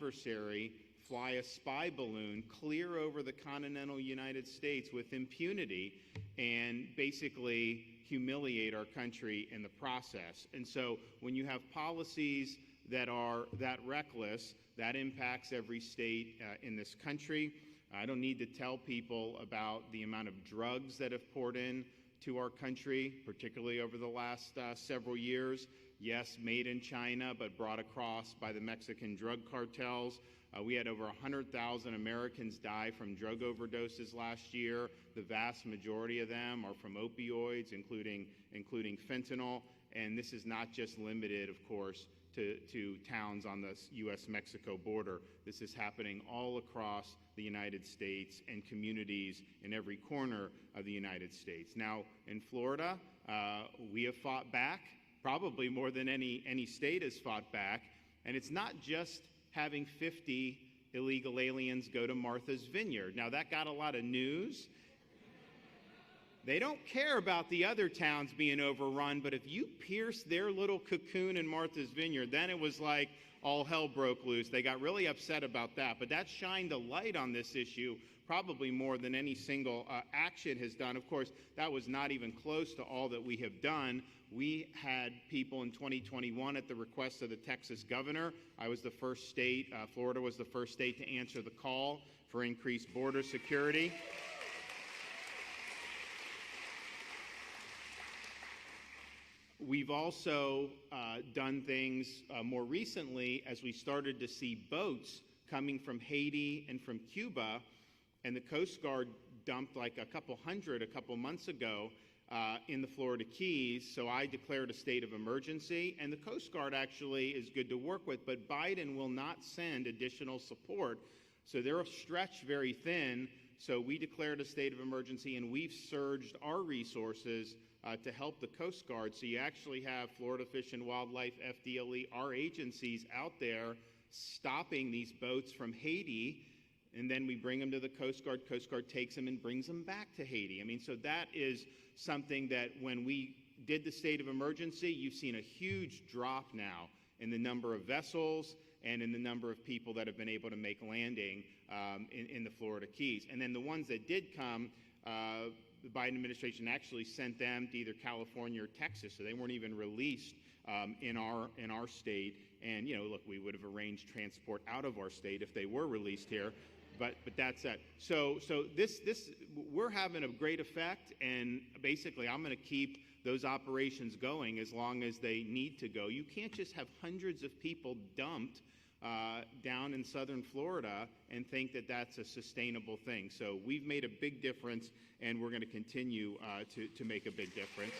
adversary fly a spy balloon clear over the continental United States with impunity and basically humiliate our country in the process. And so when you have policies that are that reckless, that impacts every state in this country. I don't need to tell people about the amount of drugs that have poured in to our country, particularly over the last several years. Yes, made in China, but brought across by the Mexican drug cartels. We had over 100,000 Americans die from drug overdoses last year. The vast majority of them are from opioids, including fentanyl. And this is not just limited, of course, to towns on the U.S.-Mexico border. This is happening all across the United States and communities in every corner of the United States. Now, in Florida, we have fought back, probably more than any state has fought back. And it's not just having 50 illegal aliens go to Martha's Vineyard. Now, that got a lot of news. They don't care about the other towns being overrun, but if you pierce their little cocoon in Martha's Vineyard, then it was like all hell broke loose. They got really upset about that, but that shined a light on this issue probably more than any single action has done. Of course, that was not even close to all that we have done. We had people in 2021 at the request of the Texas governor. I was the first state, Florida was the first state to answer the call for increased border security. We've also done things more recently as we started to see boats coming from Haiti and from Cuba, and the Coast Guard dumped like a couple months ago in the Florida Keys. So I declared a state of emergency, and the Coast Guard actually is good to work with, but Biden will not send additional support. So they're stretched very thin. So we declared a state of emergency, and we've surged our resources to help the Coast Guard. So you actually have Florida Fish and Wildlife, FDLE, our agencies out there stopping these boats from Haiti, and then we bring them to the Coast Guard. Coast Guard takes them and brings them back to Haiti. I mean, so that is something that when we did the state of emergency, you've seen a huge drop now in the number of vessels and in the number of people that have been able to make landing in the Florida Keys. And then the ones that did come, the Biden administration actually sent them to either California or Texas, so they weren't even released in our state. And look, we would have arranged transport out of our state if they were released here, but that's that. So this we're having a great effect, and basically I'm going to keep those operations going as long as they need to go. You can't just have hundreds of people dumped down in southern Florida and think that that's a sustainable thing. So we've made a big difference, and we're going to continue to make a big difference.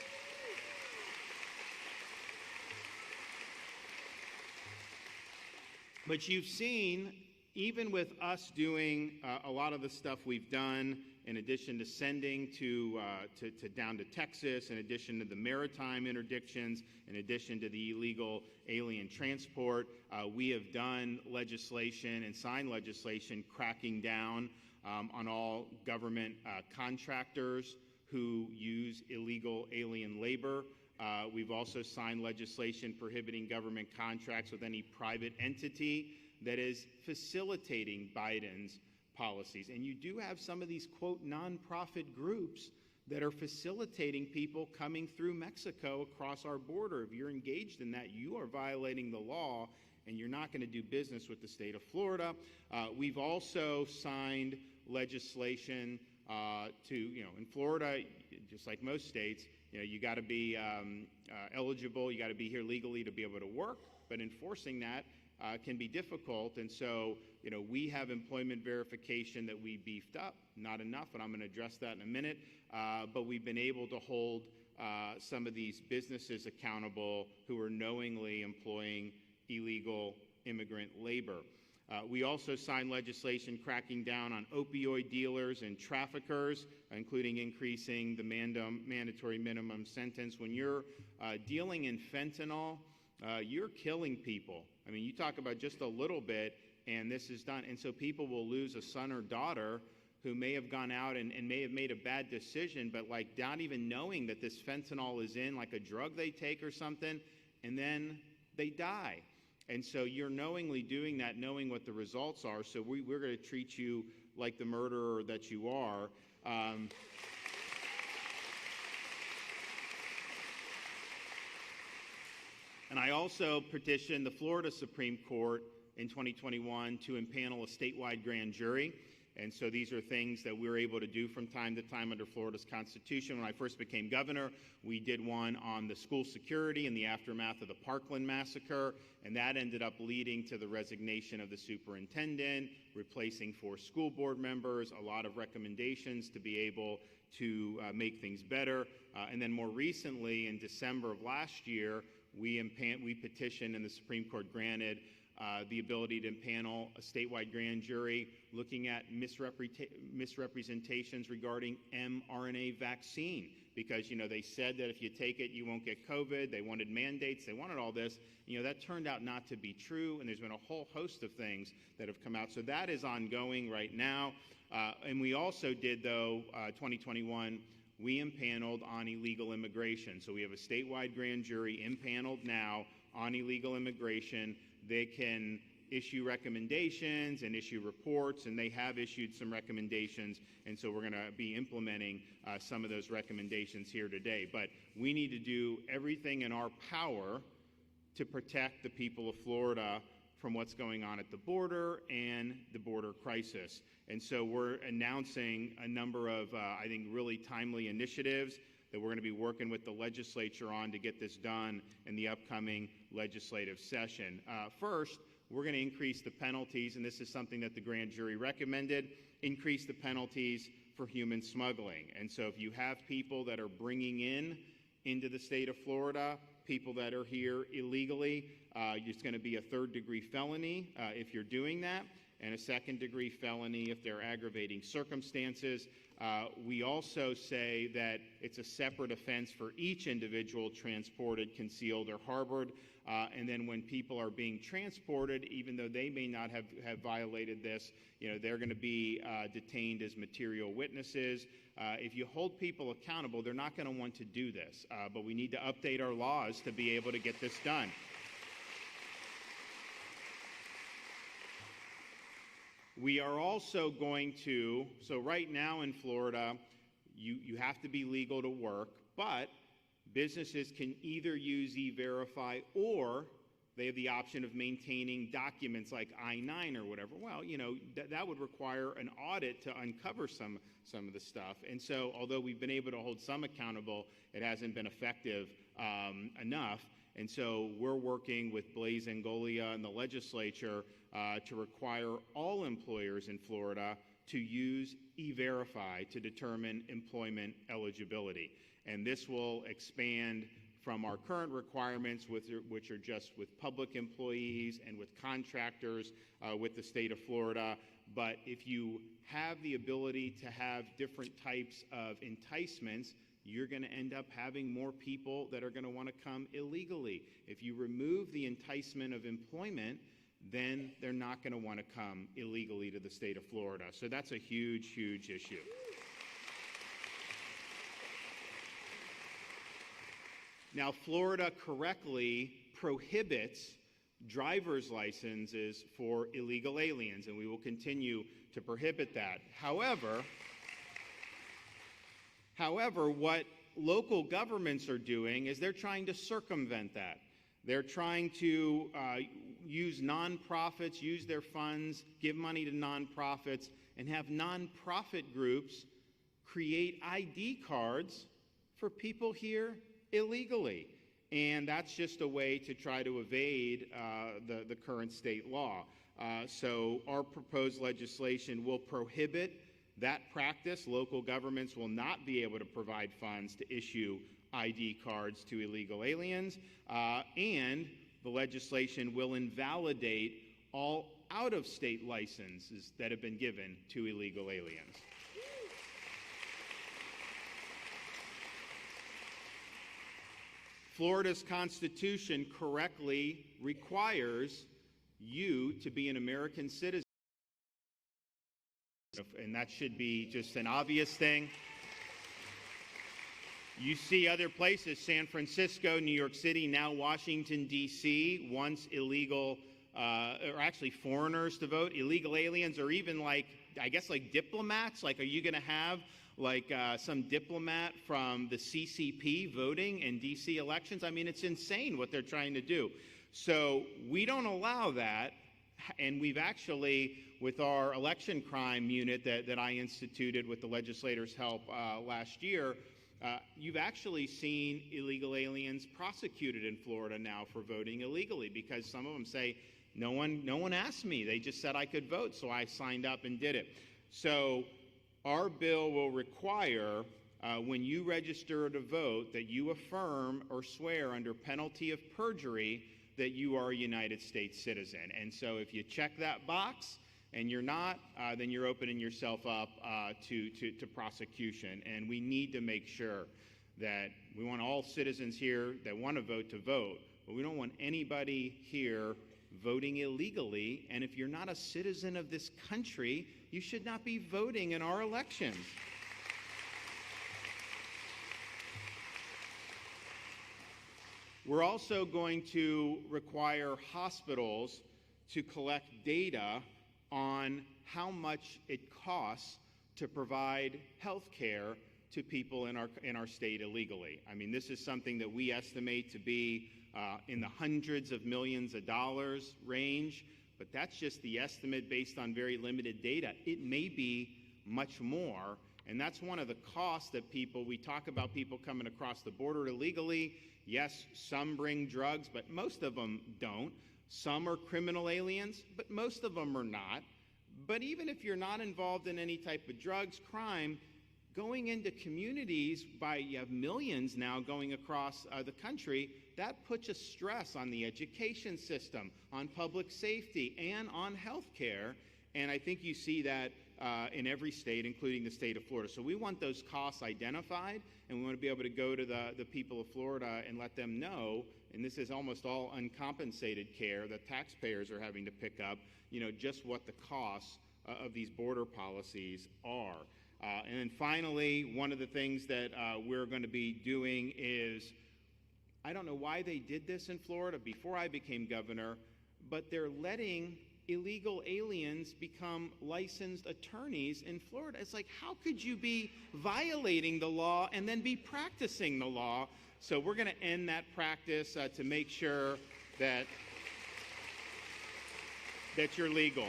But you've seen, even with us doing a lot of the stuff we've done, in addition to sending to down to Texas, in addition to the maritime interdictions, in addition to the illegal alien transport, we have done legislation and signed legislation cracking down on all government contractors who use illegal alien labor. We've also signed legislation prohibiting government contracts with any private entity that is facilitating Biden's policies. And you do have some of these, quote, nonprofit groups that are facilitating people coming through Mexico across our border. If you're engaged in that, you are violating the law, and you're not going to do business with the state of Florida. We've also signed legislation in Florida, just like most states, you got to be eligible, you got to be here legally to be able to work, but enforcing that can be difficult. And so, we have employment verification that we beefed up, not enough, and I'm going to address that in a minute, but we've been able to hold some of these businesses accountable who are knowingly employing illegal immigrant labor. We also signed legislation cracking down on opioid dealers and traffickers, including increasing the mandatory minimum sentence. When you're dealing in fentanyl, you're killing people. I mean, you talk about just a little bit, and this is done. And so people will lose a son or daughter who may have gone out and may have made a bad decision, but not even knowing that this fentanyl is in, like a drug they take or something, and then they die. And so you're knowingly doing that, knowing what the results are. So we're going to treat you like the murderer that you are. And I also petitioned the Florida Supreme Court in 2021 to impanel a statewide grand jury. And so these are things that we're able to do from time to time under Florida's Constitution. When I first became governor, we did one on the school security in the aftermath of the Parkland massacre, and that ended up leading to the resignation of the superintendent, replacing 4 school board members, a lot of recommendations to be able to make things better. And then more recently, in December of last year, we petitioned and the Supreme Court granted the ability to impanel a statewide grand jury looking at misrepresentations regarding mRNA vaccine. Because, they said that if you take it, you won't get COVID. They wanted mandates. They wanted all this. That turned out not to be true, and there's been a whole host of things that have come out. So that is ongoing right now. And we also did, though, 2021, we impaneled on illegal immigration. So we have a statewide grand jury impaneled now on illegal immigration. They can issue recommendations and issue reports, and they have issued some recommendations, and so we're going to be implementing some of those recommendations here today. But we need to do everything in our power to protect the people of Florida from what's going on at the border and the border crisis. And so we're announcing a number of, I think, really timely initiatives that we're going to be working with the legislature on to get this done in the upcoming legislative session. First, we're going to increase the penalties, and this is something that the grand jury recommended, increase the penalties for human smuggling. And so if you have people that are bringing into the state of Florida, people that are here illegally, it's going to be a 3rd-degree felony if you're doing that, and a 2nd-degree felony if they're aggravating circumstances. We also say that it's a separate offense for each individual transported, concealed, or harbored. And then when people are being transported, even though they may not have violated this, they're going to be detained as material witnesses. If you hold people accountable, they're not going to want to do this. But we need to update our laws to be able to get this done. We are also going to, so right now in Florida, you have to be legal to work, but businesses can either use E-Verify or they have the option of maintaining documents like I-9 or whatever. Well, that would require an audit to uncover some of the stuff. And so although we've been able to hold some accountable, it hasn't been effective enough. And so we're working with Blaise Angolia and the legislature to require all employers in Florida to use E-Verify to determine employment eligibility. And this will expand from our current requirements, which are just with public employees and with contractors with the state of Florida. But if you have the ability to have different types of enticements, you're going to end up having more people that are going to want to come illegally. If you remove the enticement of employment, then they're not going to want to come illegally to the state of Florida. So that's a huge, huge issue. Now, Florida correctly prohibits driver's licenses for illegal aliens, and we will continue to prohibit that. However, what local governments are doing is they're trying to circumvent that. They're trying to use nonprofits, use their funds, give money to nonprofits, and have nonprofit groups create ID cards for people here illegally. And that's just a way to try to evade the current state law. So our proposed legislation will prohibit that practice. Local governments will not be able to provide funds to issue ID cards to illegal aliens, and the legislation will invalidate all out-of-state licenses that have been given to illegal aliens. Florida's Constitution correctly requires you to be an American citizen, and that should be just an obvious thing. You see other places, San Francisco, New York City, now Washington, D.C., once illegal, or actually foreigners to vote, illegal aliens, or even like diplomats. Like, are you going to have some diplomat from the CCP voting in D.C. elections? I mean, it's insane what they're trying to do. So we don't allow that. And we've actually, with our election crime unit that I instituted with the legislators' help last year, you've actually seen illegal aliens prosecuted in Florida now for voting illegally, because some of them say, no one asked me. They just said I could vote, so I signed up and did it. So our bill will require, when you register to vote, that you affirm or swear under penalty of perjury that you are a United States citizen. And so if you check that box and you're not, then you're opening yourself up to prosecution. And we need to make sure that we want all citizens here that want to vote, but we don't want anybody here voting illegally. And if you're not a citizen of this country, you should not be voting in our elections. We're also going to require hospitals to collect data on how much it costs to provide health care to people in our state illegally. I mean, this is something that we estimate to be in the hundreds of millions of dollars range, but that's just the estimate based on very limited data. It may be much more, and that's one of the costs that we talk about people coming across the border illegally. Yes, some bring drugs, but most of them don't. Some are criminal aliens, but most of them are not. But even if you're not involved in any type of drugs, crime, going into communities you have millions now going across the country, that puts a stress on the education system, on public safety, and on health care. And I think you see that in every state, including the state of Florida. So we want those costs identified, and we want to be able to go to the people of Florida and let them know, and this is almost all uncompensated care that taxpayers are having to pick up, just what the costs of these border policies are. And then finally, one of the things that we're going to be doing is, I don't know why they did this in Florida before I became governor, but they're letting illegal aliens become licensed attorneys in Florida. It's like, how could you be violating the law and then be practicing the law? So we're going to end that practice to make sure that you're legal.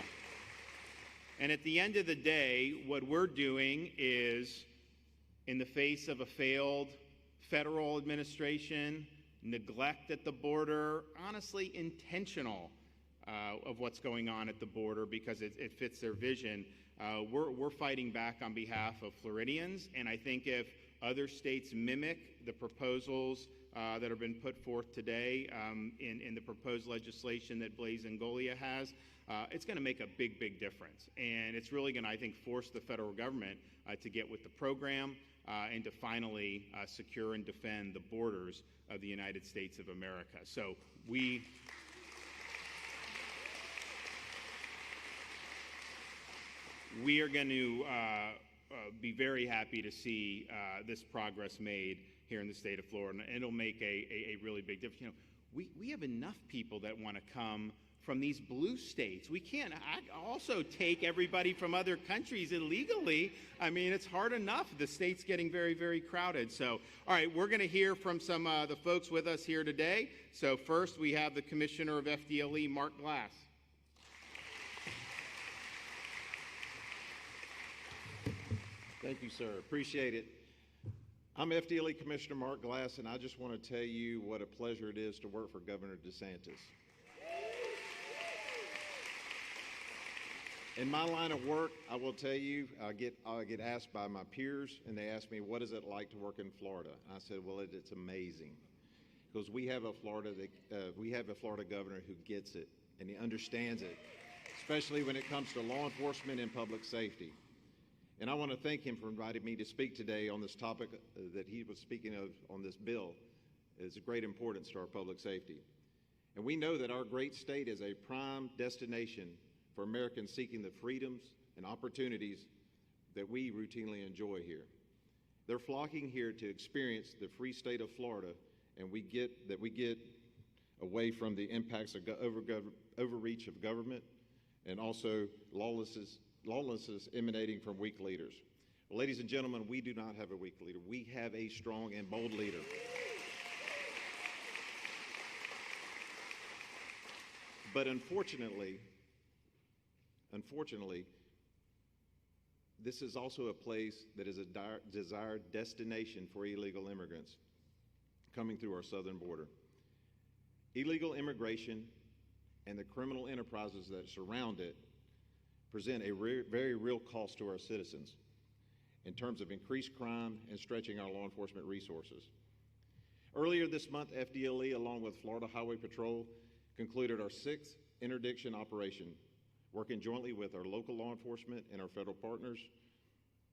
And at the end of the day, what we're doing is, in the face of a failed federal administration, neglect at the border, honestly intentional, of what's going on at the border because it fits their vision. We're fighting back on behalf of Floridians, and I think if other states mimic the proposals that have been put forth today in the proposed legislation that Blaise Ngolia has, it's going to make a big difference. And it's really going to, I think, force the federal government to get with the program and to finally secure and defend the borders of the United States of America. So we are going to be very happy to see this progress made here in the state of Florida, and it'll make a really big difference. We have enough people that want to come from these blue states. We can't also take everybody from other countries illegally. I mean, it's hard enough. The state's getting very crowded. So, all right, we're going to hear from some of the folks with us here today. So first, we have the Commissioner of FDLE, Mark Glass. Thank you, sir. Appreciate it. I'm FDLE Commissioner Mark Glass, and I just want to tell you what a pleasure it is to work for Governor DeSantis. In my line of work, I will tell you, I get asked by my peers, and they ask me, what is it like to work in Florida? And I said, well, it's amazing, because we have a Florida governor who gets it, and he understands it, especially when it comes to law enforcement and public safety. And I want to thank him for inviting me to speak today on this topic that he was speaking of on this bill. It's of great importance to our public safety. And we know that our great state is a prime destination for Americans seeking the freedoms and opportunities that we routinely enjoy here. They're flocking here to experience the free state of Florida, and we get away from the impacts of overreach of government and also lawlessness emanating from weak leaders. Well, ladies and gentlemen, we do not have a weak leader. We have a strong and bold leader. But unfortunately, this is also a place that is a desired destination for illegal immigrants coming through our southern border. Illegal immigration and the criminal enterprises that surround it present a very real cost to our citizens in terms of increased crime and stretching our law enforcement resources. Earlier this month, FDLE, along with Florida Highway Patrol, concluded our 6th interdiction operation, working jointly with our local law enforcement and our federal partners.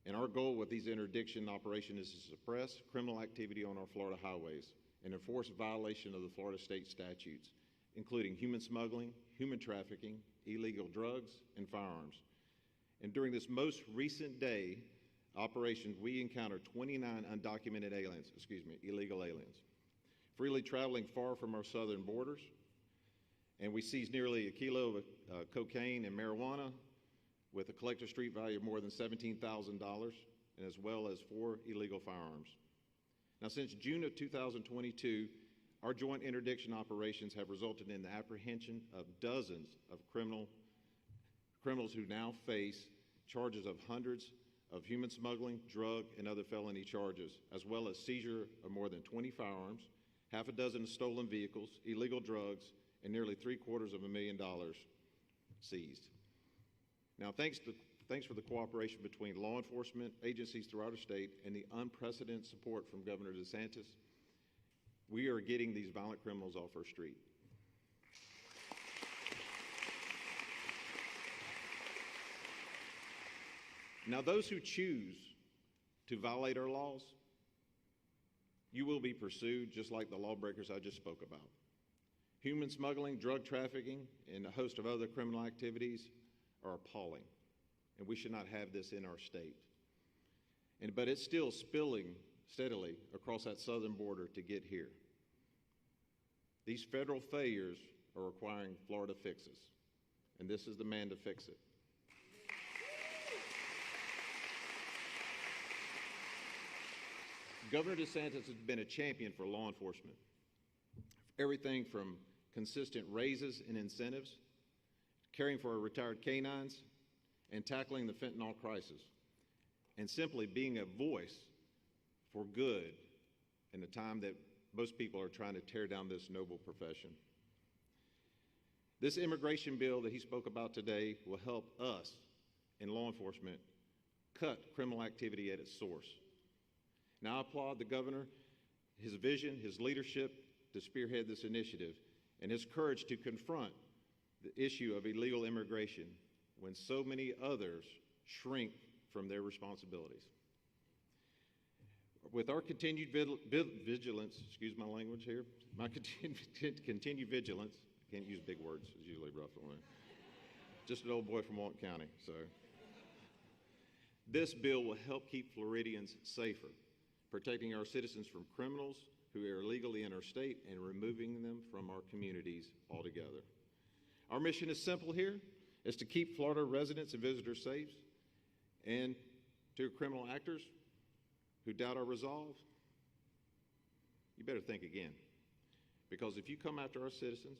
And our goal with these interdiction operations is to suppress criminal activity on our Florida highways and enforce violation of the Florida state statutes, including human smuggling, human trafficking, illegal drugs, and firearms. And during this most recent day operation, we encountered 29 undocumented illegal aliens, freely traveling far from our southern borders. And we seized nearly a kilo of cocaine and marijuana with a collective street value of more than $17,000, and as well as 4 illegal firearms. Now, since June of 2022, our joint interdiction operations have resulted in the apprehension of dozens of criminals who now face charges of hundreds of human smuggling, drug, and other felony charges, as well as seizure of more than 20 firearms, half a dozen stolen vehicles, illegal drugs, and nearly $750,000 seized. Now, thanks for the cooperation between law enforcement agencies throughout our state and the unprecedented support from Governor DeSantis, we are getting these violent criminals off our street. Now, those who choose to violate our laws, you will be pursued just like the lawbreakers I just spoke about. Human smuggling, drug trafficking, and a host of other criminal activities are appalling, and we should not have this in our state. But it's still spilling steadily across that southern border to get here. These federal failures are requiring Florida fixes, and this is the man to fix it. Governor DeSantis has been a champion for law enforcement. Everything from consistent raises and incentives, caring for our retired canines, and tackling the fentanyl crisis, and simply being a voice for good in a time that most people are trying to tear down this noble profession. This immigration bill that he spoke about today will help us in law enforcement cut criminal activity at its source. Now, I applaud the governor, his vision, his leadership to spearhead this initiative, and his courage to confront the issue of illegal immigration when so many others shrink from their responsibilities. With our continued vigilance, excuse my language here, my continued vigilance, I can't use big words, it's usually rough on me. Just an old boy from Walton County, so. This bill will help keep Floridians safer, protecting our citizens from criminals who are illegally in our state and removing them from our communities altogether. Our mission is simple here, is to keep Florida residents and visitors safe, and to criminal actors who doubt our resolve, you better think again. Because if you come after our citizens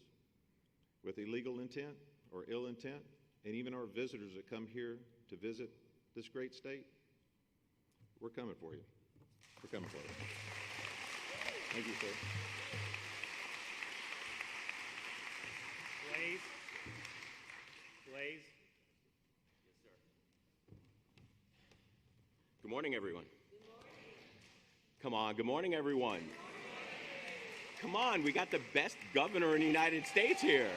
with illegal intent or ill intent, and even our visitors that come here to visit this great state, we're coming for you. We're coming for you. Thank you, sir. Blaze. Yes, sir. Good morning, everyone. Good morning. Come on, good morning, everyone. Good morning. Come on, we got the best governor in the United States here.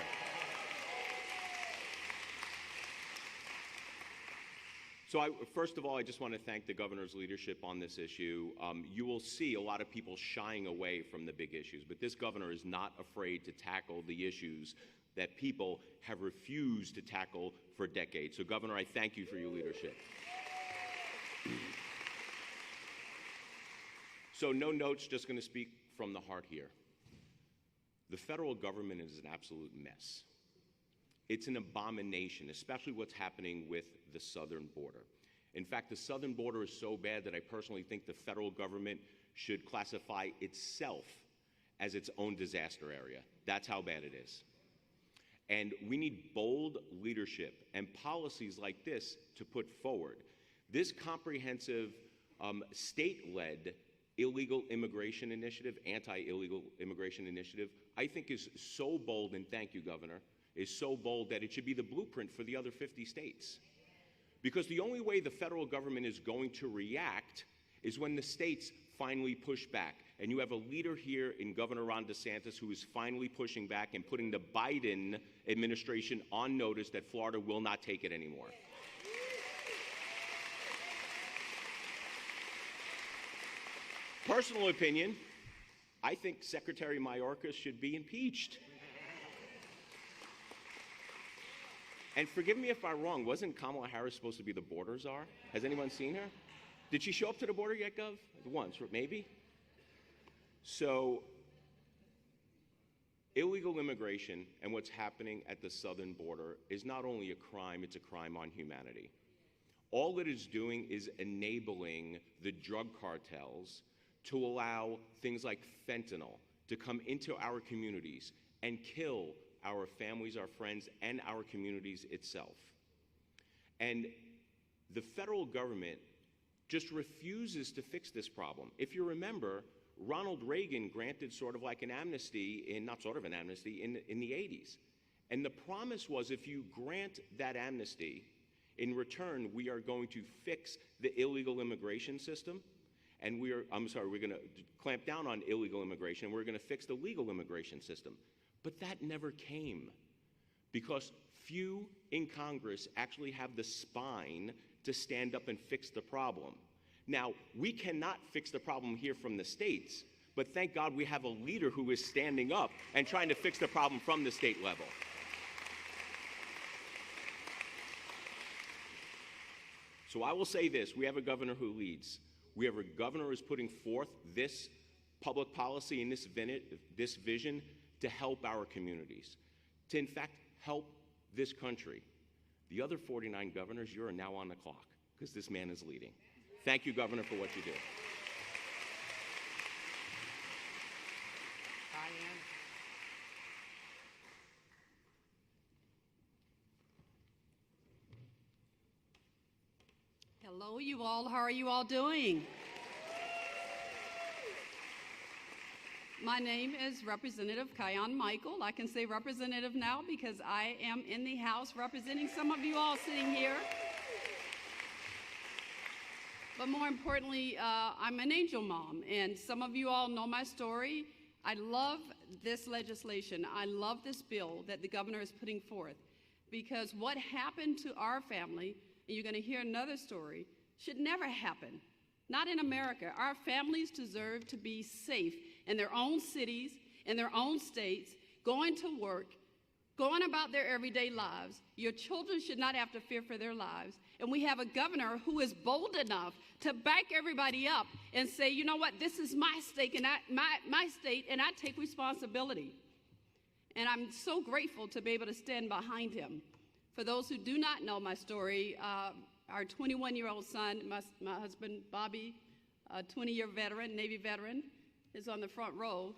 So first of all, I just want to thank the governor's leadership on this issue. You will see a lot of people shying away from the big issues, but this governor is not afraid to tackle the issues that people have refused to tackle for decades. So, Governor, I thank you for your leadership. So no notes, just going to speak from the heart here. The federal government is an absolute mess. It's an abomination, especially what's happening with the southern border. In fact, the southern border is so bad that I personally think the federal government should classify itself as its own disaster area. That's how bad it is. And we need bold leadership and policies like this to put forward. This comprehensive state-led illegal immigration initiative, anti-illegal immigration initiative, I think is so bold, and thank you, Governor, is so bold that it should be the blueprint for the other 50 states. Because the only way the federal government is going to react is when the states finally push back. And you have a leader here in Governor Ron DeSantis who is finally pushing back and putting the Biden administration on notice that Florida will not take it anymore. Personal opinion, I think Secretary Mayorkas should be impeached. And forgive me if I'm wrong, wasn't Kamala Harris supposed to be the border czar? Has anyone seen her? Did she show up to the border yet, Gov? Once, maybe? So, illegal immigration and what's happening at the southern border is not only a crime, it's a crime on humanity. All it is doing is enabling the drug cartels to allow things like fentanyl to come into our communities and kill our families, our friends, and our communities itself. And the federal government just refuses to fix this problem. If you remember, Ronald Reagan granted sort of like an amnesty, in the 80s. And the promise was if you grant that amnesty, in return, we are going to fix the illegal immigration system. And we're going to clamp down on illegal immigration. We're going to fix the legal immigration system. But that never came because few in Congress actually have the spine to stand up and fix the problem. Now, we cannot fix the problem here from the states, but thank God we have a leader who is standing up and trying to fix the problem from the state level. So I will say this, we have a governor who leads. We have a governor who is putting forth this public policy and this vision to help our communities, to in fact help this country. The other 49 governors, you're now on the clock because this man is leading. Thank you, Governor, for what you do. Hello, you all. How are you all doing? My name is Representative Kian Michael. I can say representative now because I am in the House representing some of you all sitting here. But more importantly, I'm an angel mom, and some of you all know my story. I love this legislation. I love this bill that the governor is putting forth because what happened to our family, and you're going to hear another story, should never happen. Not in America. Our families deserve to be safe in their own cities, in their own states, going to work, going about their everyday lives. Your children should not have to fear for their lives. And we have a governor who is bold enough to back everybody up and say, you know what, this is my state, and my state, and I take responsibility. And I'm so grateful to be able to stand behind him. For those who do not know my story, our 21-year-old son, my husband, Bobby, a 20-year veteran, Navy veteran, is on the front row.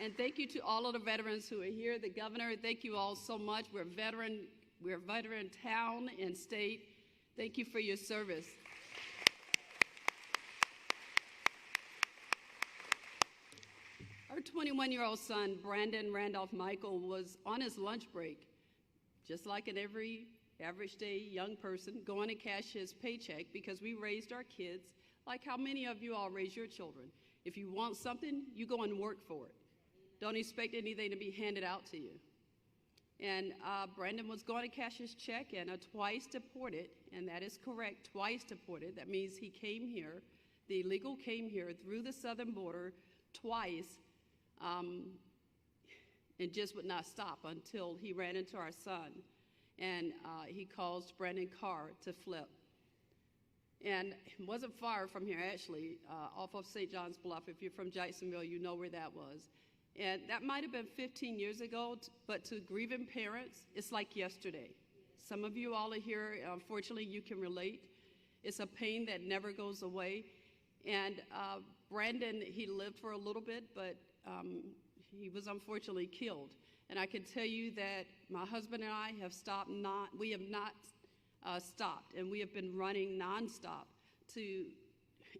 And thank you to all of the veterans who are here. The governor, thank you all so much. We're a veteran town and state. Thank you for your service. Our 21-year-old son, Brandon Randolph Michael, was on his lunch break, just like an every average day young person, going to cash his paycheck because we raised our kids like how many of you all raise your children. If you want something, you go and work for it. Don't expect anything to be handed out to you. And Brandon was going to cash his check and twice deported, and that is correct, twice deported. That means he came here, the illegal came here through the southern border twice. and just would not stop until he ran into our son, and he caused Brandon Carr to flip. And it wasn't far from here, actually, off of St. John's Bluff. If you're from Jacksonville, you know where that was. And that might have been 15 years ago, but to grieving parents, it's like yesterday. Some of you all are here, unfortunately, you can relate. It's a pain that never goes away. And Brandon, he lived for a little bit, but he was unfortunately killed. And I can tell you that my husband and I have we have not stopped, and we have been running nonstop to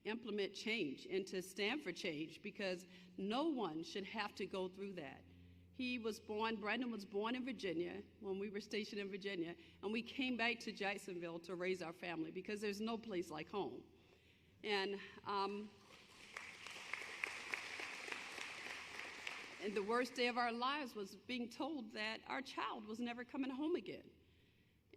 implement change and to stand for change, because no one should have to go through that. Brandon was born in Virginia when we were stationed in Virginia, and we came back to Jacksonville to raise our family because there's no place like home. And the worst day of our lives was being told that our child was never coming home again.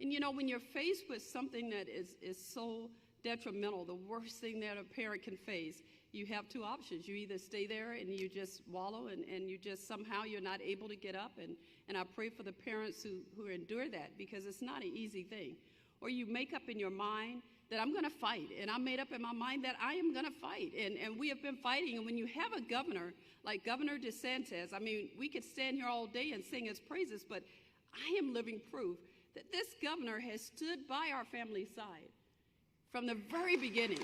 And you know, when you're faced with something that is so detrimental, the worst thing that a parent can face, you have two options. You either stay there and you just wallow and you just somehow you're not able to get up. And I pray for the parents who endure that, because it's not an easy thing. Or you make up in your mind that I'm going to fight. And I made up in my mind that I am going to fight. And we have been fighting. And when you have a governor like Governor DeSantis, I mean, we could stand here all day and sing his praises, but I am living proof that this governor has stood by our family's side from the very beginning.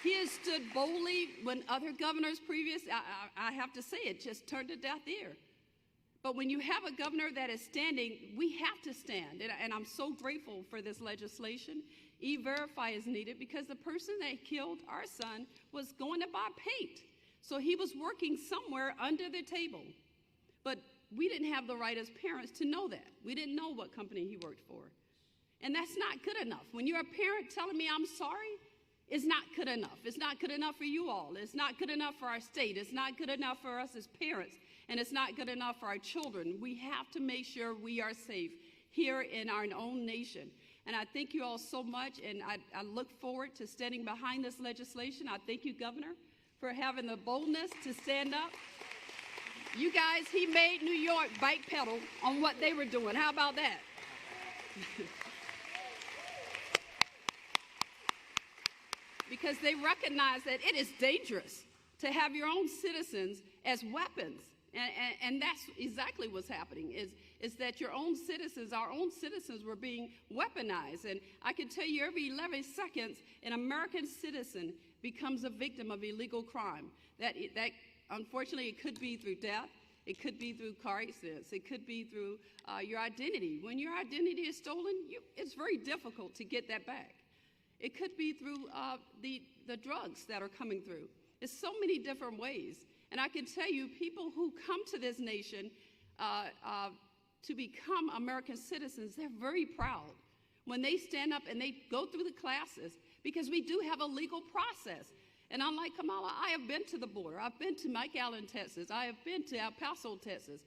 He has stood boldly when other governors previous, I have to say it, just turned a deaf ear. But when you have a governor that is standing, we have to stand. And I'm so grateful for this legislation. E-Verify is needed because the person that killed our son was going to buy paint. So he was working somewhere under the table. But we didn't have the right as parents to know that. We didn't know what company he worked for. And that's not good enough. When you're a parent telling me I'm sorry, it's not good enough. It's not good enough for you all. It's not good enough for our state. It's not good enough for us as parents. And it's not good enough for our children. We have to make sure we are safe here in our own nation. And I thank you all so much, and I look forward to standing behind this legislation. I thank you, Governor, for having the boldness to stand up. You guys, he made New York backpedal on what they were doing. How about that? Because they recognize that it is dangerous to have your own citizens as weapons. And that's exactly what's happening, is that your own citizens, our own citizens, were being weaponized. And I can tell you every 11 seconds, an American citizen becomes a victim of illegal crime. That unfortunately, it could be through death. It could be through car accidents. It could be through your identity. When your identity is stolen, it's very difficult to get that back. It could be through the drugs that are coming through. It's so many different ways. And I can tell you, people who come to this nation to become American citizens, they're very proud when they stand up and they go through the classes, because we do have a legal process. And unlike Kamala, I have been to the border. I've been to McAllen, Texas. I have been to El Paso, Texas.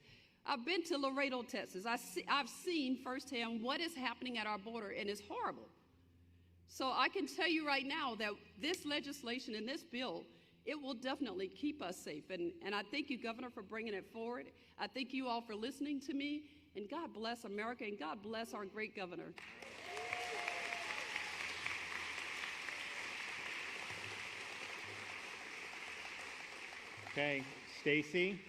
I've been to Laredo, Texas. I've seen firsthand what is happening at our border, and it's horrible. So I can tell you right now that this legislation and this bill, it will definitely keep us safe. And I thank you, Governor, for bringing it forward. I thank you all for listening to me. And God bless America, and God bless our great governor. Okay, Stacy.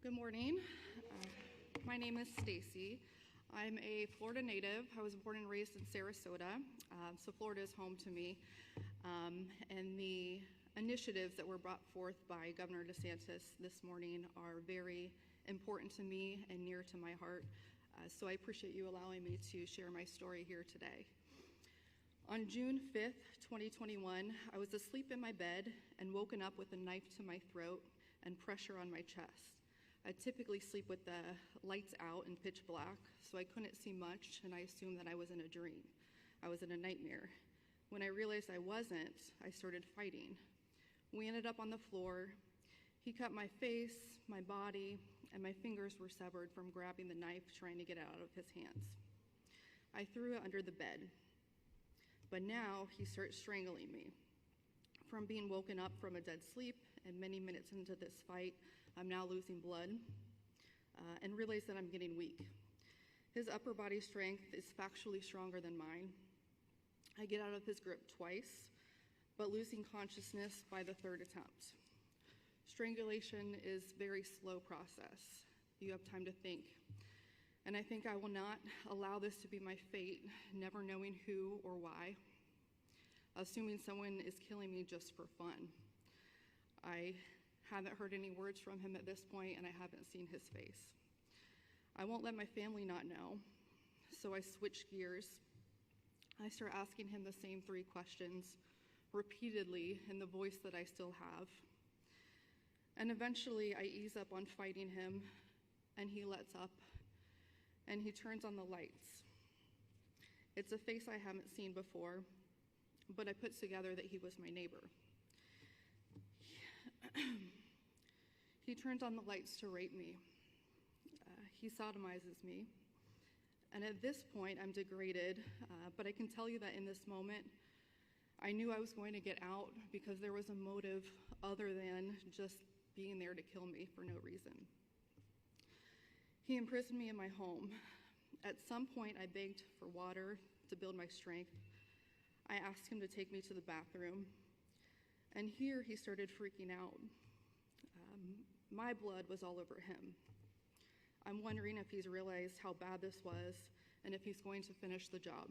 Good morning. My name is Stacy. I'm a Florida native. I was born and raised in Sarasota, so Florida is home to me. And the initiatives that were brought forth by Governor DeSantis this morning are very important to me and near to my heart. So I appreciate you allowing me to share my story here today. On June 5th, 2021, I was asleep in my bed and woken up with a knife to my throat and pressure on my chest. I typically sleep with the lights out and pitch black, so I couldn't see much, and I assumed that I was in a dream. I was in a nightmare. When I realized I wasn't, I started fighting. We ended up on the floor. He cut my face, my body, and my fingers were severed from grabbing the knife, trying to get it out of his hands. I threw it under the bed. But now he starts strangling me. From being woken up from a dead sleep and many minutes into this fight, I'm now losing blood and realize that I'm getting weak. His upper body strength is factually stronger than mine. I get out of his grip twice, but losing consciousness by the third attempt. Strangulation is a very slow process. You have time to think. And I think I will not allow this to be my fate, never knowing who or why, assuming someone is killing me just for fun. I haven't heard any words from him at this point, and I haven't seen his face. I won't let my family not know, so I switch gears. I start asking him the same 3 questions repeatedly in the voice that I still have. And eventually I ease up on fighting him, and he lets up, and he turns on the lights. It's a face I haven't seen before, but I put together that he was my neighbor. He turns on the lights to rape me. He sodomizes me. And at this point, I'm degraded, but I can tell you that in this moment, I knew I was going to get out because there was a motive other than just being there to kill me for no reason. He imprisoned me in my home. At some point, I begged for water to build my strength. I asked him to take me to the bathroom, and here he started freaking out. My blood was all over him. I'm wondering if he's realized how bad this was and if he's going to finish the job.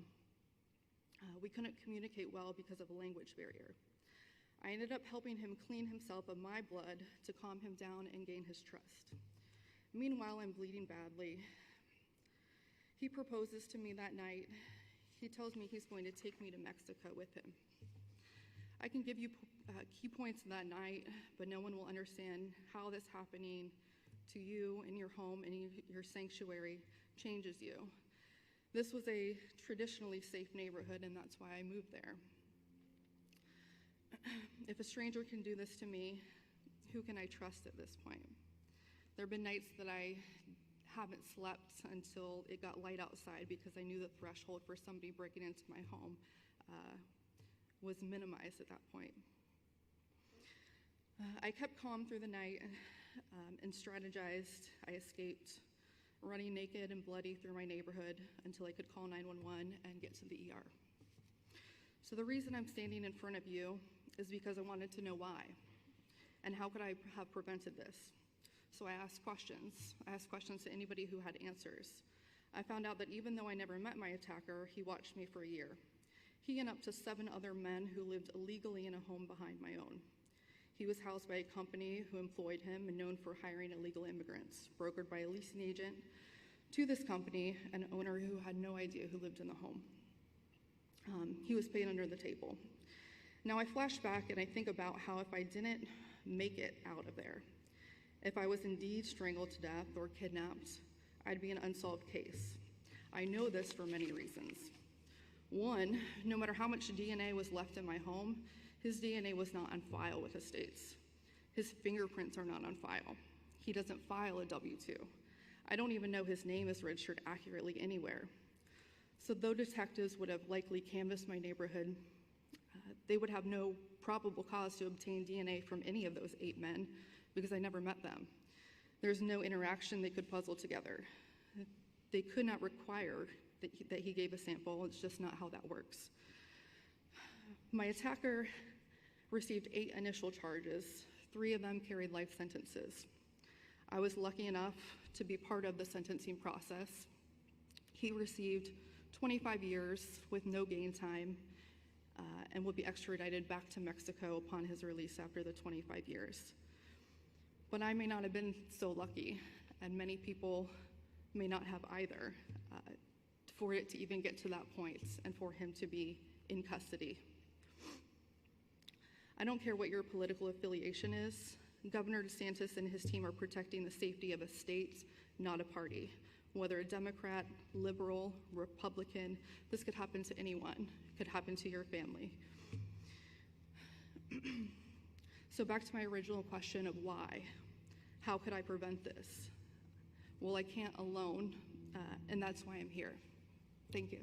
We couldn't communicate well because of a language barrier. I ended up helping him clean himself of my blood to calm him down and gain his trust. Meanwhile, I'm bleeding badly. He proposes to me that night. He tells me he's going to take me to Mexico with him. I can give you key points of that night, but no one will understand how this happening to you in your home and your sanctuary changes you. This was a traditionally safe neighborhood, and that's why I moved there. If a stranger can do this to me, who can I trust at this point? There have been nights that I haven't slept until it got light outside because I knew the threshold for somebody breaking into my home was minimized at that point. I kept calm through the night and strategized. I escaped, running naked and bloody through my neighborhood until I could call 911 and get to the ER. So the reason I'm standing in front of you is because I wanted to know why and how could I have prevented this. So I asked questions. I asked questions to anybody who had answers. I found out that even though I never met my attacker, he watched me for a year. He and up to 7 other men who lived illegally in a home behind my own. He was housed by a company who employed him and known for hiring illegal immigrants, brokered by a leasing agent to this company, an owner who had no idea who lived in the home. He was paid under the table. Now I flash back and I think about how if I didn't make it out of there, if I was indeed strangled to death or kidnapped, I'd be an unsolved case. I know this for many reasons. One, no matter how much DNA was left in my home, his DNA was not on file with the states. His fingerprints are not on file. He doesn't file a W-2. I don't even know his name is registered accurately anywhere. So though detectives would have likely canvassed my neighborhood, they would have no probable cause to obtain DNA from any of those 8 men because I never met them. There's no interaction they could puzzle together. They could not require that he gave a sample. It's just not how that works. My attacker received 8 initial charges. 3 of them carried life sentences. I was lucky enough to be part of the sentencing process. He received 25 years with no gain time and will be extradited back to Mexico upon his release after the 25 years. But I may not have been so lucky, and many people may not have either, for it to even get to that point and for him to be in custody. I don't care what your political affiliation is. Governor DeSantis and his team are protecting the safety of a state, not a party. Whether a Democrat, liberal, Republican, this could happen to anyone. It could happen to your family. So back to my original question of why. How could I prevent this? Well, I can't alone, and that's why I'm here. Thank you.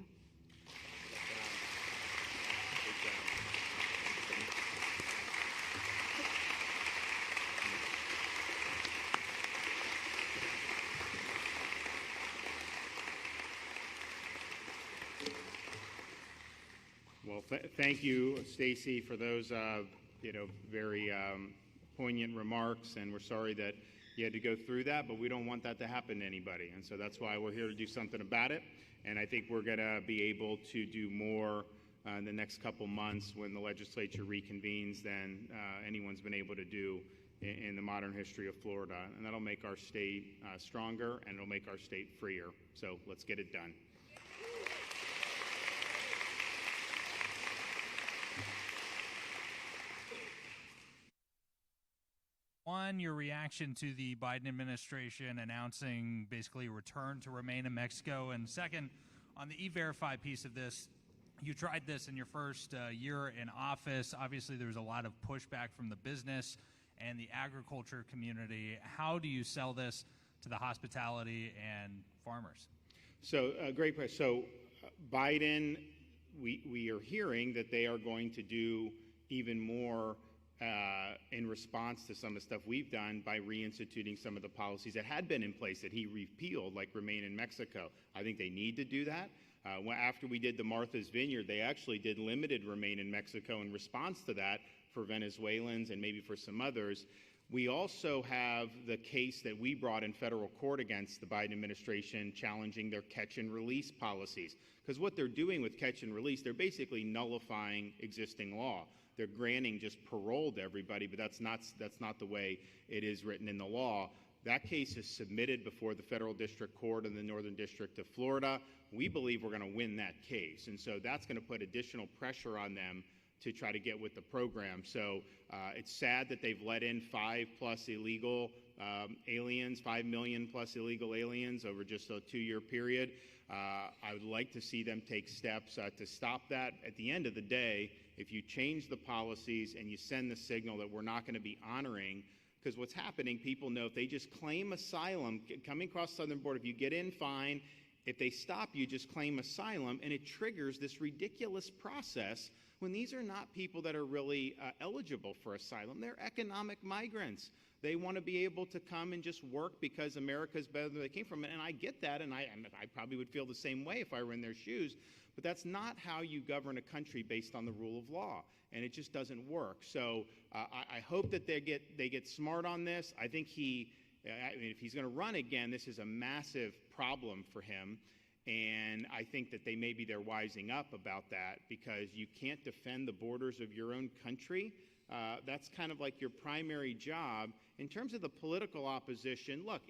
Well, thank you, Stacy, for those very poignant remarks, and we're sorry that you had to go through that, but we don't want that to happen to anybody, and so that's why we're here to do something about it. And I think we're going to be able to do more in the next couple months when the legislature reconvenes than anyone's been able to do in the modern history of Florida, and that'll make our state stronger, and it'll make our state freer. So let's get it done. One, your reaction to the Biden administration announcing basically a return to remain in Mexico. And second, on the E-Verify piece of this, you tried this in your first year in office. Obviously, there was a lot of pushback from the business and the agriculture community. How do you sell this to the hospitality and farmers? So, great question. So, Biden, we are hearing that they are going to do even more in response to some of the stuff we've done by reinstituting some of the policies that had been in place that he repealed, like Remain in Mexico. I think they need to do that. After we did the Martha's Vineyard, they actually did limited Remain in Mexico in response to that for Venezuelans and maybe for some others. We also have the case that we brought in federal court against the Biden administration challenging their catch and release policies. Because what they're doing with catch and release, they're basically nullifying existing law. They're granting just parole to everybody, but that's not the way it is written in the law. That case is submitted before the Federal District Court in the Northern District of Florida. We believe we're going to win that case, and so that's going to put additional pressure on them to try to get with the program. So it's sad that they've let in 5+ illegal aliens, 5 million+ illegal aliens over just a 2-year period. I would like to see them take steps to stop that. At the end of the day, if you change the policies and you send the signal that we're not going to be honoring, because what's happening, people know if they just claim asylum, coming across the southern border, if you get in, fine. If they stop you, just claim asylum, and it triggers this ridiculous process when these are not people that are really eligible for asylum. They're economic migrants. They want to be able to come and just work because America's better than they came from. And I get that, and I probably would feel the same way if I were in their shoes. But that's not how you govern a country based on the rule of law, and it just doesn't work. So I hope that they get smart on this. I think if he's going to run again, this is a massive problem for him. And I think that they're wising up about that, because you can't defend the borders of your own country. That's kind of like your primary job. In terms of the political opposition, look,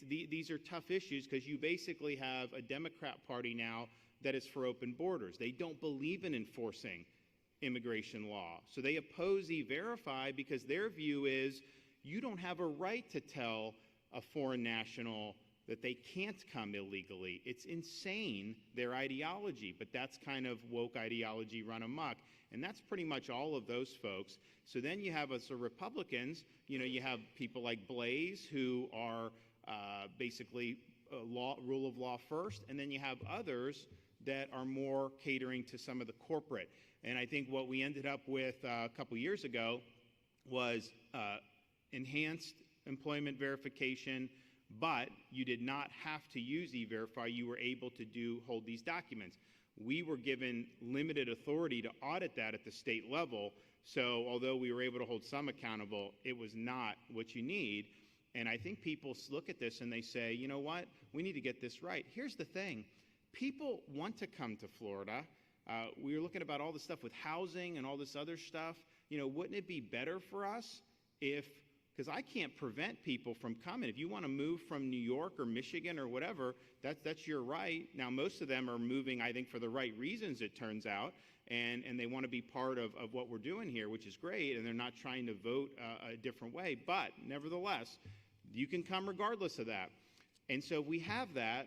these are tough issues because you basically have a Democrat Party now that is for open borders. They don't believe in enforcing immigration law. So they oppose E-Verify because their view is you don't have a right to tell a foreign national that they can't come illegally. It's insane, their ideology, but that's kind of woke ideology run amok. And that's pretty much all of those folks. So then you have as Republicans, you have people like Blaze who are basically rule of law first, and then you have others that are more catering to some of the corporate. And I think what we ended up with a couple years ago was enhanced employment verification, but you did not have to use E-Verify. You were able to hold these documents. We were given limited authority to audit that at the state level. So although we were able to hold some accountable, it was not what you need. And I think people look at this and they say, you know what, we need to get this right. Here's the thing. People want to come to Florida. We were looking about all the stuff with housing and all this other stuff. Wouldn't it be better for us because I can't prevent people from coming. If you want to move from New York or Michigan or whatever, that's your right. Now, most of them are moving, I think, for the right reasons, it turns out, and they want to be part of what we're doing here, which is great, and they're not trying to vote a different way. But nevertheless, you can come regardless of that. And so if we have that,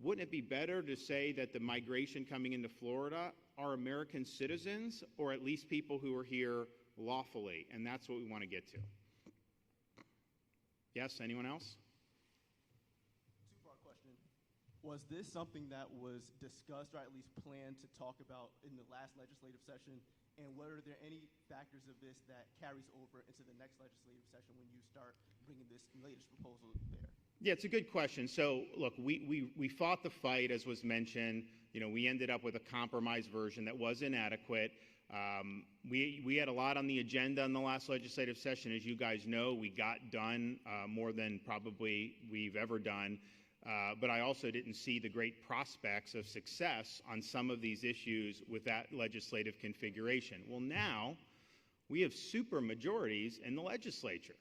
wouldn't it be better to say that the migration coming into Florida are American citizens, or at least people who are here lawfully? And that's what we want to get to. Yes, anyone else? Two-part question. Was this something that was discussed or at least planned to talk about in the last legislative session? And were there any factors of this that carries over into the next legislative session when you start bringing this latest proposal there? Yeah, it's a good question. So, look, we fought the fight, as was mentioned. We ended up with a compromise version that was inadequate. We had a lot on the agenda in the last legislative session. As you guys know, we got done more than probably we've ever done. But I also didn't see the great prospects of success on some of these issues with that legislative configuration. Well, now we have super majorities in the legislature.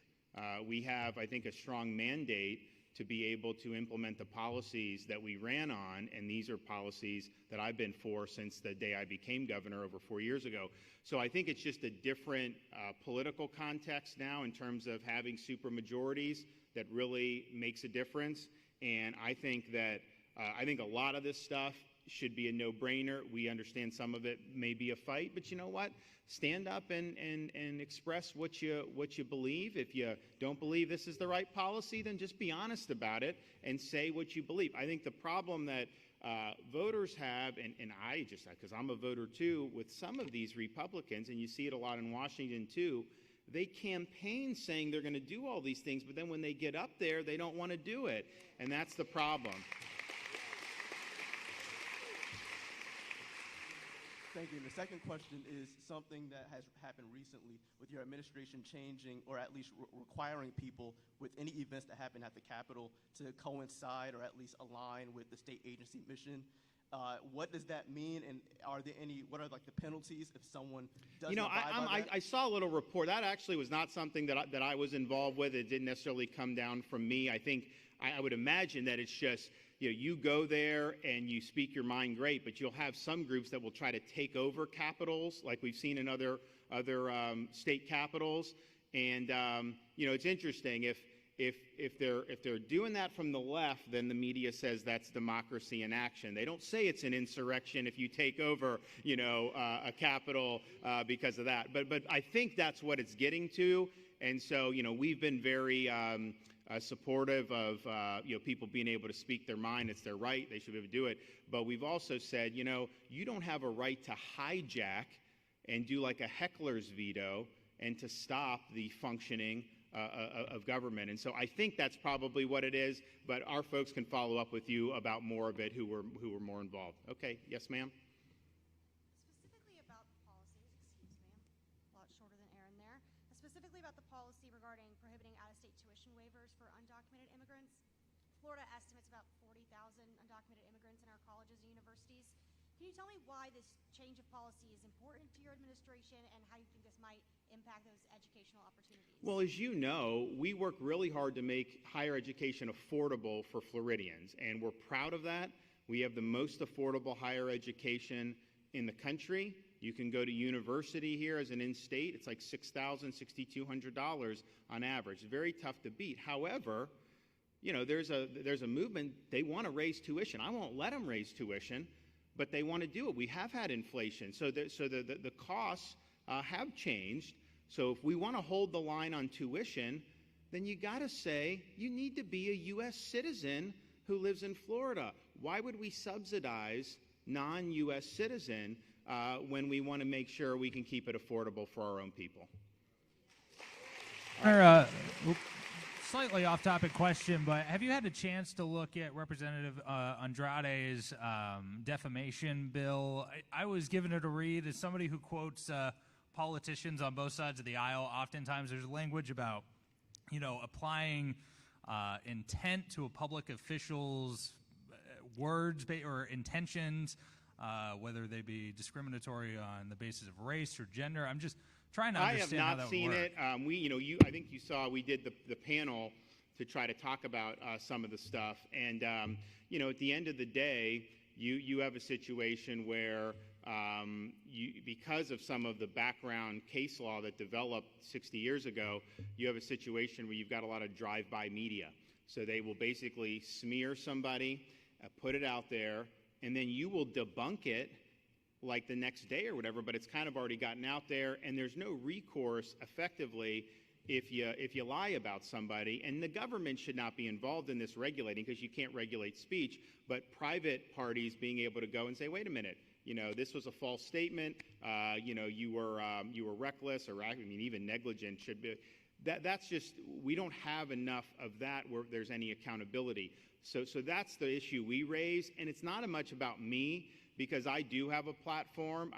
We have, I think, a strong mandate to be able to implement the policies that we ran on, and these are policies that I've been for since the day I became governor over 4 years ago. So I think it's just a different political context now in terms of having super majorities that really makes a difference. And I think that a lot of this stuff should be a no-brainer. We understand some of it may be a fight, but you know what? Stand up and express what you believe. If you don't believe this is the right policy, then just be honest about it and say what you believe. I think the problem that voters have, and I just, because I'm a voter too, with some of these Republicans, and you see it a lot in Washington too, they campaign saying they're going to do all these things, but then when they get up there, they don't want to do it. And that's the problem. Thank you. And the second question is something that has happened recently with your administration changing or at least requiring people with any events that happen at the Capitol to coincide or at least align with the state agency mission. What does that mean, and what are like the penalties if someone doesn't abide by that? I saw a little report. That actually was not something that I was involved with. It didn't necessarily come down from me. I think I would imagine that it's just, you go there and you speak your mind, great, but you'll have some groups that will try to take over capitals, like we've seen in other state capitals. And it's interesting. If they're doing that from the left, then the media says that's democracy in action. They don't say it's an insurrection if you take over, a capital because of that. But I think that's what it's getting to. And so, we've been very supportive of people being able to speak their mind. It's their right. They should be able to do it. But we've also said, you don't have a right to hijack and do like a heckler's veto and to stop the functioning of government. And so I think that's probably what it is, but our folks can follow up with you about more of it who were more involved. Okay, yes, ma'am? Specifically about the policies, excuse me, I'm a lot shorter than Aaron there. Specifically about the policy regarding prohibiting out-of-state tuition waivers for undocumented immigrants. Florida estimates about 40,000 undocumented immigrants in our colleges and universities. Can you tell me why this change of policy is important to your administration and how you think this might impact those educational opportunities? Well, as you know, we work really hard to make higher education affordable for Floridians, and we're proud of that. We have the most affordable higher education in the country. You can go to university here as an in-state. It's like $6,000, $6,200 on average. Very tough to beat. However, there's a movement. They want to raise tuition. I won't let them raise tuition, but they want to do it. We have had inflation, so the costs have changed. So if we want to hold the line on tuition, then you got to say you need to be a U.S. citizen who lives in Florida. Why would we subsidize non-U.S. citizen when we want to make sure we can keep it affordable for our own people? Slightly off-topic question, but have you had a chance to look at Representative Andrade's defamation bill? I was given it a read. As somebody who quotes politicians on both sides of the aisle, oftentimes there's language about, applying intent to a public official's words or intentions, whether they be discriminatory on the basis of race or gender. I'm just trying to understand how that would work. I have not seen it. I think you saw we did the panel to try to talk about some of the stuff. And, at the end of the day, you have a situation where because of some of the background case law that developed 60 years ago, you have a situation where you've got a lot of drive-by media. So they will basically smear somebody, put it out there, and then you will debunk it like the next day or whatever, but it's kind of already gotten out there, and there's no recourse effectively if you lie about somebody. And the government should not be involved in this regulating, because you can't regulate speech, but private parties being able to go and say, wait a minute, this was a false statement, you were reckless, or even negligent should be. That's just, we don't have enough of that where there's any accountability. So that's the issue we raise, and it's not much about me, because I do have a platform.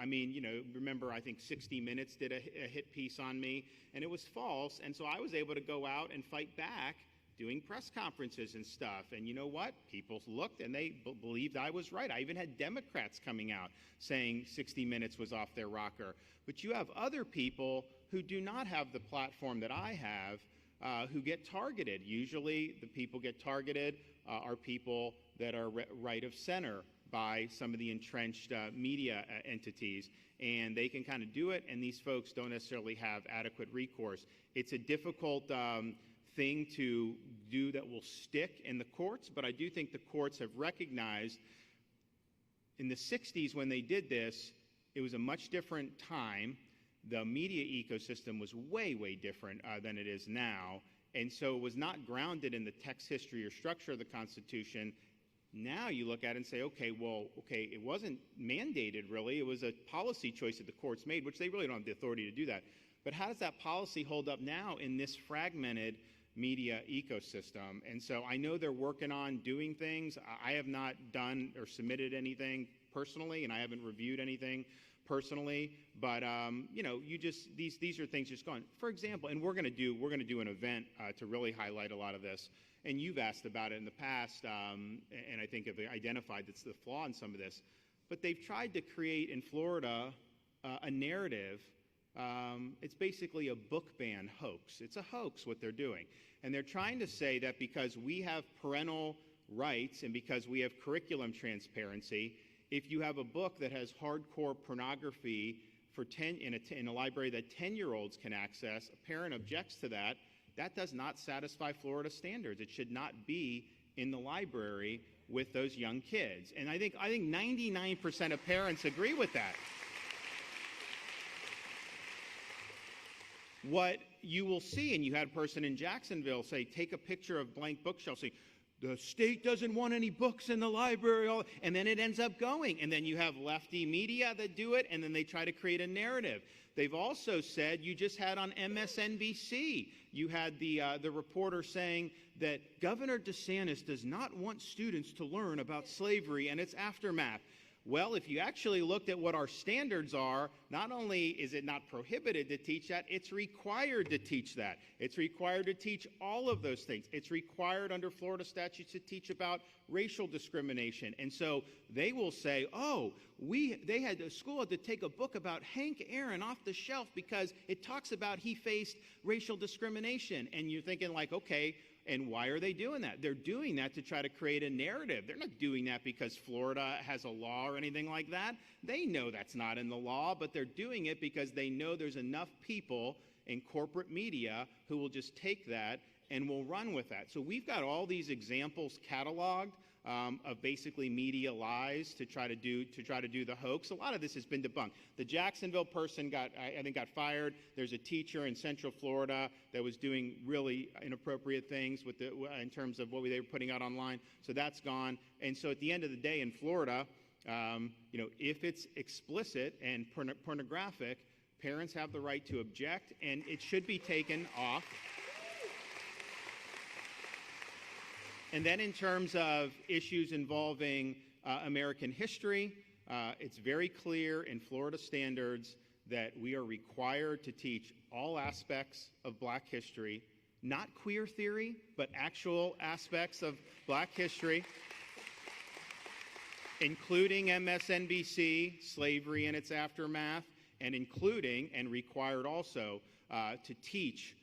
Remember, I think 60 Minutes did a hit piece on me, and it was false, and so I was able to go out and fight back doing press conferences and stuff. And you know what? People looked, and they believed I was right. I even had Democrats coming out saying 60 Minutes was off their rocker. But you have other people who do not have the platform that I have, who get targeted. Usually the people get targeted are people that are right of center by some of the entrenched media entities, and they can kind of do it, and these folks don't necessarily have adequate recourse. It's a difficult thing to do that will stick in the courts, but I do think the courts have recognized in the 60s when they did this, it was a much different time. The media ecosystem was way, way different than it is now, and so it was not grounded in the text, history, or structure of the Constitution. Now you look at it and say, okay, it wasn't mandated really. It was a policy choice that the courts made, which they really don't have the authority to do that. But how does that policy hold up now in this fragmented media ecosystem? And so I know they're working on doing things. I have not done or submitted anything personally, and I haven't reviewed anything personally. But these are things just going. For example, and we're going to do an event to really highlight a lot of this. And you've asked about it in the past, and I think have identified that's the flaw in some of this. But they've tried to create in Florida a narrative. It's basically a book ban hoax. It's a hoax what they're doing. And they're trying to say that because we have parental rights and because we have curriculum transparency, if you have a book that has hardcore pornography in a library that 10-year-olds can access, a parent objects to that, that does not satisfy Florida standards. It should not be in the library with those young kids. And I think 99% of parents agree with that. What you will see, and you had a person in Jacksonville say, take a picture of blank bookshelf, say, the state doesn't want any books in the library, and then it ends up going. And then you have lefty media that do it, and then they try to create a narrative. They've also said, you just had on MSNBC, you had the reporter saying that Governor DeSantis does not want students to learn about slavery and its aftermath. Well, if you actually looked at what our standards are, not only is it not prohibited to teach that, it's required to teach that. It's required to teach all of those things. It's required under Florida statutes to teach about racial discrimination. And so they will say, the school had to take a book about Hank Aaron off the shelf because it talks about he faced racial discrimination. And you're thinking like, okay, and why are they doing that? They're doing that to try to create a narrative. They're not doing that because Florida has a law or anything like that. They know that's not in the law, but they're doing it because they know there's enough people in corporate media who will just take that and will run with that. So we've got all these examples cataloged of basically media lies to try to do the hoax. A lot of this has been debunked. The Jacksonville person got fired. There's a teacher in Central Florida that was doing really inappropriate things in terms of what they were putting out online. So that's gone. And so at the end of the day in Florida, if it's explicit and pornographic, parents have the right to object, and it should be taken off. And then in terms of issues involving American history, it's very clear in Florida standards that we are required to teach all aspects of Black history, not queer theory, but actual aspects of Black history, including MSNBC, slavery and its aftermath, and including and required also to teach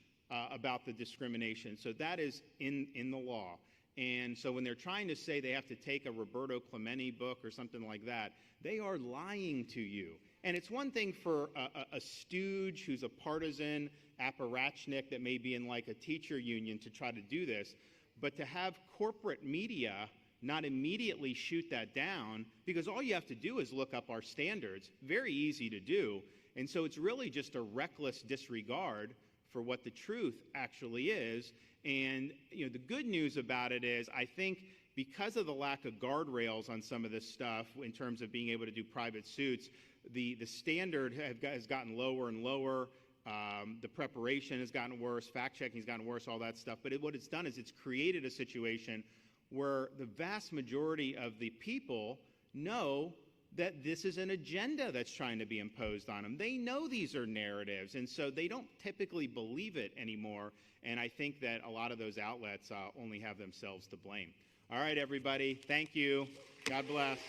about the discrimination. So that is in the law. And so when they're trying to say they have to take a Roberto Clemente book or something like that, they are lying to you. And it's one thing for a stooge who's a partisan apparatchik that may be in like a teacher union to try to do this, but to have corporate media not immediately shoot that down, because all you have to do is look up our standards. Very easy to do. And so it's really just a reckless disregard for what the truth actually is. And the good news about it is, I think because of the lack of guardrails on some of this stuff in terms of being able to do private suits, the standard has gotten lower and lower. The preparation has gotten worse, fact-checking has gotten worse, all that stuff. But what it's done is it's created a situation where the vast majority of the people know that this is an agenda that's trying to be imposed on them. They know these are narratives, and so they don't typically believe it anymore. And I think that a lot of those outlets only have themselves to blame. All right, everybody. Thank you. God bless.